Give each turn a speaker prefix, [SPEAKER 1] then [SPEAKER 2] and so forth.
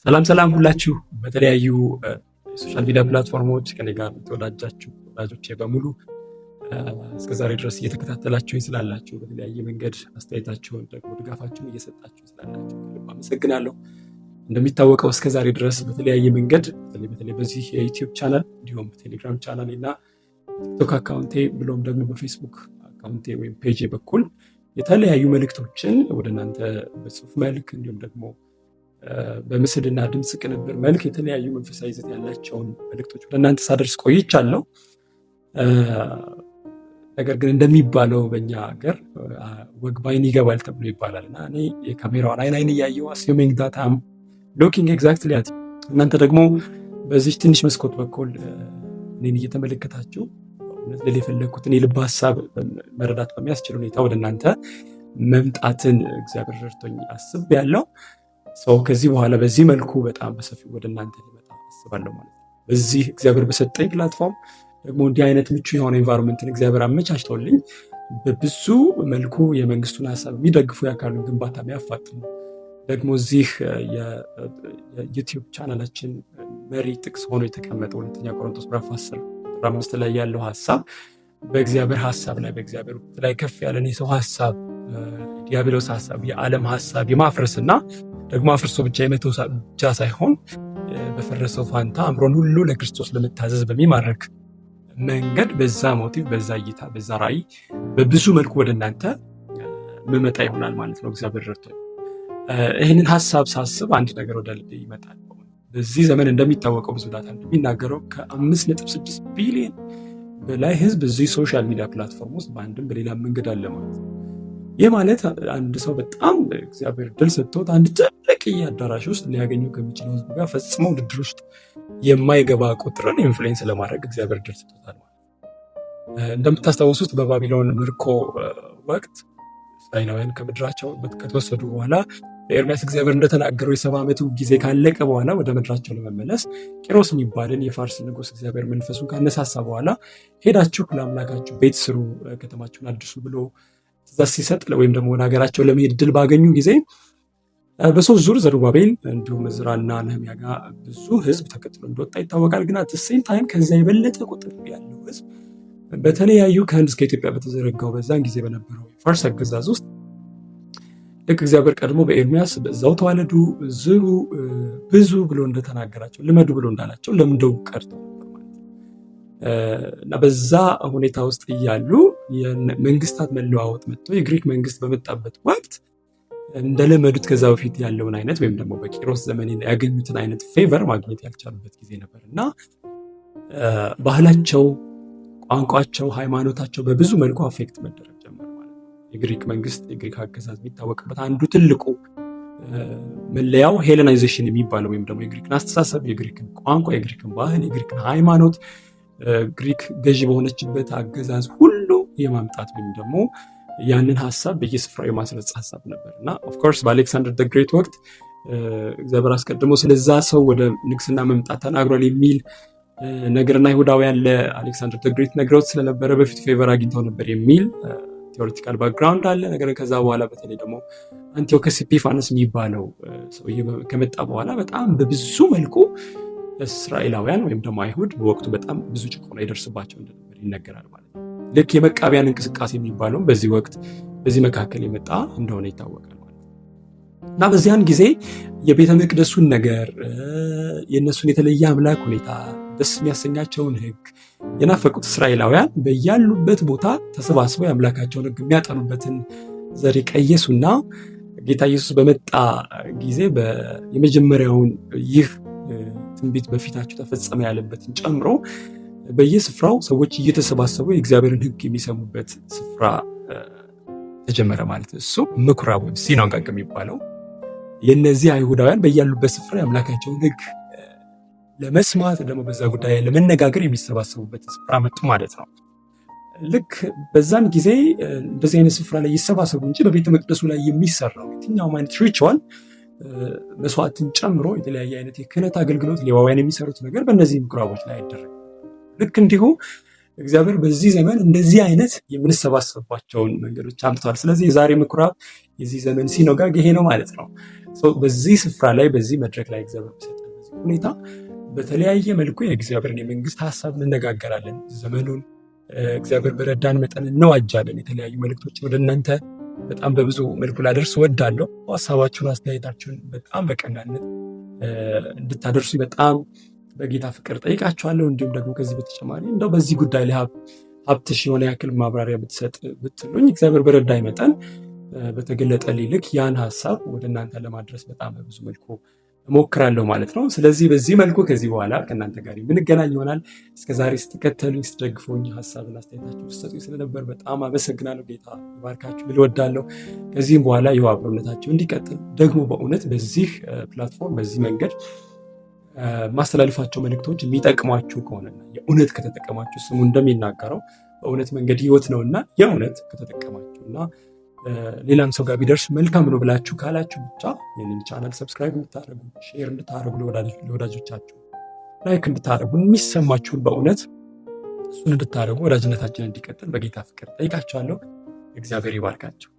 [SPEAKER 1] ሰላም ሰላም ሁላችሁ በተለያዩ ሶሻል ሚዲያ ፕላትፎርሞች ከኔ ጋር ተወዳጃችሁ ወዳጆቼ በሙሉ እስከዛሬ ድረስ እየተከታተላችሁኝ ስላላችሁ በተለያየ መንገድ አስተያየታችሁን ደግሞ ድጋፋችሁን እየሰጣችሁ ስላላችሁ ከልብ አመሰግናለሁ። እንደሚታወቀው እስከዛሬ ድረስ በተለያየ መንገድ በተለይ በዚህ የዩቲዩብ ቻናል እንዲሁም በቴሌግራም ቻናል እና ቲክቶክ አካውንቴ ብሎም ደግሞ በፌስቡክ አካውንቴ ወይም ፔጅ በኩል የተለያዩ መልእክቶችን ወደ እናንተ በጽሁፍ መልክ እንዲሁም ደግሞ በምስልና ድምጽ ቅንብር መልክ የተለያዩ መንፈሳዊ ይዘት ያላቸውን መልእክቶች ወደ እናንተ ሳደርስ ቆይቻለሁ። ነገር ግን እንደሚባለው በእኛ ሀገር ወግ ባይን ይገባል ተብሎ ይባላልና እኔ የካሜራውን አይን እያየሁ assuming that I'm looking exactly at እናንተ ደግሞ በዚህ ትንሽ መስኮት በኩል እኔን እየተመለከታችሁ እውነት ልል የፈለኩትን የልብ ሀሳብ መረዳት በሚያስችል ሁኔታ ወደ እናንተ መምጣትን እግዚአብሔር ረድቶኝ አስቤያለሁ። ከዚህ በኋላ በዚህ መልኩ በጣም በሰፊው ወደ እናንተ ሊመጣ አስባለሁ ማለት ነው። በዚህ እግዚአብሔር በሰጠኝ ፕላትፎርም ደግሞ እንዲህ አይነት ምቹ የሆነ ኤንቫይሮንመንትን እግዚአብሔር አመቻችቶልኝ በብዙ መልኩ የመንግስቱን ሀሳብ የሚደግፉ የአካሉን ግንባታ የሚያፋጥኑ ደግሞ እዚህ የዩቲዩብ ቻናላችን መሪ ጥቅስ ሆኖ የተቀመጠው ሁለተኛ ቆሮንቶስ ምዕራፍ 10:5 ላይ ያለው ሀሳብ በእግዚአብሔር ሀሳብ ላይ በእግዚአብሔር ላይ ከፍ ያለን የሰው ሀሳብ ዲያብሎስ ሀሳብ የዓለም ሀሳብ የማፍረስና ደግሞ አፍርሶ ብቻ የመተው ብቻ ሳይሆን በፈረሰው ፋንታ አምሮን ሁሉ ለክርስቶስ ለመታዘዝ በሚማርክ መንገድ በዛ ሞቲቭ በዛ እይታ በዛ ራዕይ በብዙ መልኩ ወደ እናንተ መመጣ ይሆናል ማለት ነው። እግዚአብሔር ረድቶኝ ይህንን ሀሳብ ሳስብ አንድ ነገር ወደ ልቤ ይመጣል። በዚህ ዘመን እንደሚታወቀው ብዙ ዳታ እንደሚናገረው ከ5.6 ቢሊዮን በላይ ህዝብ እዚህ ሶሻል ሚዲያ ፕላትፎርም ውስጥ በአንድም በሌላ መንገድ አለ ማለት ነው። ይህ ማለት አንድ ሰው በጣም እግዚአብሔር ድል ሰጥቶት አንድ ትልቅ አዳራሽ ውስጥ ሊያገኘው ከሚችለው ህዝብ ጋር ፈጽሞ ውድድር ውስጥ የማይገባ ቁጥርን ኢንፍሉዌንስ ለማድረግ እግዚአብሔር ድል ሰጥቶታል ማለት ነው። እንደምታስታውሱት በባቢሎን ምርኮ ወቅት እስራኤላውያን ከምድራቸው ከተወሰዱ በኋላ በኤርምያስ እግዚአብሔር እንደተናገረው የ70 ዓመቱ ጊዜ ካለቀ በኋላ ወደ ምድራቸው ለመመለስ ቂሮስ የሚባልን የፋርስ ንጉስ እግዚአብሔር መንፈሱን ካነሳሳ በኋላ ሄዳችሁ ለአምላካችሁ ቤት ስሩ፣ ከተማችሁን አድሱ ብሎ ትእዛዝ ሲሰጥ ወይም ደግሞ ወደ ሀገራቸው ለመሄድ ድል ባገኙ ጊዜ በሶስት ዙር ዘሩባቤል እንዲሁም ዕዝራና ነህምያ ጋር ብዙ ህዝብ ተከትሎ እንደወጣ ይታወቃል። ግን አት ሴም ታይም ከዚያ የበለጠ ቁጥር ያለው ህዝብ በተለያዩ ከህንድ እስከ ኢትዮጵያ በተዘረጋው በዛን ጊዜ በነበረው ፋርስ አገዛዝ ውስጥ ልክ እግዚአብሔር ቀድሞ በኤርምያስ በዛው ተዋለዱ፣ ዝሩ፣ ብዙ ብሎ እንደተናገራቸው ልመዱ ብሎ እንዳላቸው ለምደው ቀርተው ነበር ማለት ነው። እና በዛ ሁኔታ ውስጥ እያሉ የመንግስታት መለዋወጥ መጥቶ የግሪክ መንግስት በመጣበት ወቅት እንደለመዱት ከዛ በፊት ያለውን አይነት ወይም ደግሞ በቂሮስ ዘመን ያገኙትን አይነት ፌቨር ማግኘት ያልቻሉበት ጊዜ ነበር እና ባህላቸው፣ ቋንቋቸው፣ ሃይማኖታቸው በብዙ መልኩ አፌክት መደረግ ጀመረ ማለት ነው። የግሪክ መንግስት የግሪክ አገዛዝ የሚታወቅበት አንዱ ትልቁ መለያው ሄሌናይዜሽን የሚባለው ወይም ደግሞ የግሪክን አስተሳሰብ፣ የግሪክን ቋንቋ፣ የግሪክን ባህል፣ የግሪክን ሃይማኖት ግሪክ ገዢ በሆነችበት አገዛዝ ሁሉ የማምጣት ወይም ደግሞ ያንን ሀሳብ በየስፍራው የማስረጽ ሀሳብ ነበር እና ኦፍኮርስ በአሌክሳንደር ደ ግሬት ወቅት እግዚአብሔር አስቀድሞ ስለዛ ሰው ወደ ንግስና መምጣት ተናግሯል የሚል ነገርና ይሁዳውያን ለአሌክሳንደር ደ ግሬት ነግረውት ስለነበረ በፊት ፌቨር አግኝተው ነበር የሚል ቴዎሬቲካል ባክግራውንድ አለ። ነገር ከዛ በኋላ በተለይ ደግሞ አንቲዮከስ ኤጲፋነስ የሚባለው ሰውዬ ከመጣ በኋላ በጣም በብዙ መልኩ እስራኤላውያን ወይም ደግሞ አይሁድ በወቅቱ በጣም ብዙ ጭቆና ይደርስባቸው እንደነበር ይነገራል ማለት ነው። ልክ የመቃቢያን እንቅስቃሴ የሚባለው በዚህ ወቅት በዚህ መካከል የመጣ እንደሆነ ይታወቃል ማለት ነው። እና በዚያን ጊዜ የቤተ መቅደሱን ነገር የእነሱን የተለየ አምላክ ሁኔታ ደስ የሚያሰኛቸውን ህግ የናፈቁት እስራኤላውያን በያሉበት ቦታ ተሰባስበው የአምላካቸውን ህግ የሚያጠኑበትን ዘዴ ቀየሱና ጌታ ኢየሱስ በመጣ ጊዜ የመጀመሪያውን ይህ ትንቢት በፊታችሁ ተፈጸመ ያለበትን ጨምሮ በየስፍራው ሰዎች እየተሰባሰቡ የእግዚአብሔርን ህግ የሚሰሙበት ስፍራ ተጀመረ ማለት ነው። እሱ ምኩራብ ወይም ሲናጎግ የሚባለው የነዚህ አይሁዳውያን በያሉበት ስፍራ የአምላካቸውን ህግ ለመስማት ደግሞ በዛ ጉዳይ ለመነጋገር የሚሰባሰቡበት ስፍራ መጡ ማለት ነው። ልክ በዛን ጊዜ እንደዚህ አይነት ስፍራ ላይ ይሰባሰቡ እንጂ በቤተ መቅደሱ ላይ የሚሰራው የትኛውም አይነት ሪቹዋል መስዋዕትን ጨምሮ የተለያየ አይነት የክህነት አገልግሎት ሌዋውያን የሚሰሩት ነገር በእነዚህ ምኩራቦች ላይ አይደረግም። ልክ እንዲሁ እግዚአብሔር በዚህ ዘመን እንደዚህ አይነት የምንሰባሰባቸውን መንገዶች አምጥቷል። ስለዚህ የዛሬ ምኩራብ የዚህ ዘመን ሲኖጋግ ይሄ ነው ማለት ነው። በዚህ ስፍራ ላይ በዚህ መድረክ ላይ እግዚአብሔር በሰጠን በዚህ ሁኔታ በተለያየ መልኩ የእግዚአብሔርን የመንግስት ሀሳብ እንነጋገራለን። ዘመኑን እግዚአብሔር በረዳን መጠን እንዋጃለን። የተለያዩ መልእክቶችን ወደ እናንተ በጣም በብዙ መልኩ ላደርስ እወዳለሁ። ሀሳባችሁን፣ አስተያየታችሁን በጣም በቀናነት እንድታደርሱ በጣም በጌታ ፍቅር ጠይቃችኋለሁ። እንዲሁም ደግሞ ከዚህ በተጨማሪ እንደው በዚህ ጉዳይ ላይ ሀብትሽ የሆነ ያክል ማብራሪያ ብትሰጥ ብትሉኝ እግዚአብሔር በረዳኝ መጠን በተገለጠ ልክ ያን ሀሳብ ወደ እናንተ ለማድረስ በጣም በብዙ መልኩ እሞክራለሁ ማለት ነው። ስለዚህ በዚህ መልኩ ከዚህ በኋላ ከእናንተ ጋር የምንገናኝ ይሆናል። እስከዛሬ ስትከተሉኝ፣ ስትደግፉኝ፣ ሀሳብን አስተያየታችሁ ስትሰጡኝ ስለነበር በጣም አመሰግናለሁ። ጌታ ይባርካችሁ ልል እወዳለሁ። ከዚህም በኋላ ይኸው አብሮነታችሁ እንዲቀጥል ደግሞ በእውነት በዚህ ፕላትፎርም በዚህ መንገድ ማስተላለፋቸው መልእክቶች የሚጠቅሟችሁ ከሆነና የእውነት ከተጠቀማችሁ ስሙ እንደሚናገረው በእውነት መንገድ ህይወት ነውና የእውነት ከተጠቀማችሁና ሌላም ሰው ጋር ቢደርስ መልካም ነው ብላችሁ ካላችሁ ብቻ ይህንን ቻናል ሰብስክራይብ እንድታደርጉ፣ ሼር እንድታደርጉ፣ ለወዳጆቻችሁ ላይክ እንድታደርጉ፣ የሚሰማችሁን በእውነት እሱን እንድታደርጉ ወዳጅነታችን እንዲቀጥል በጌታ ፍቅር ጠይቃችኋለሁ። እግዚአብሔር ይባርካችሁ።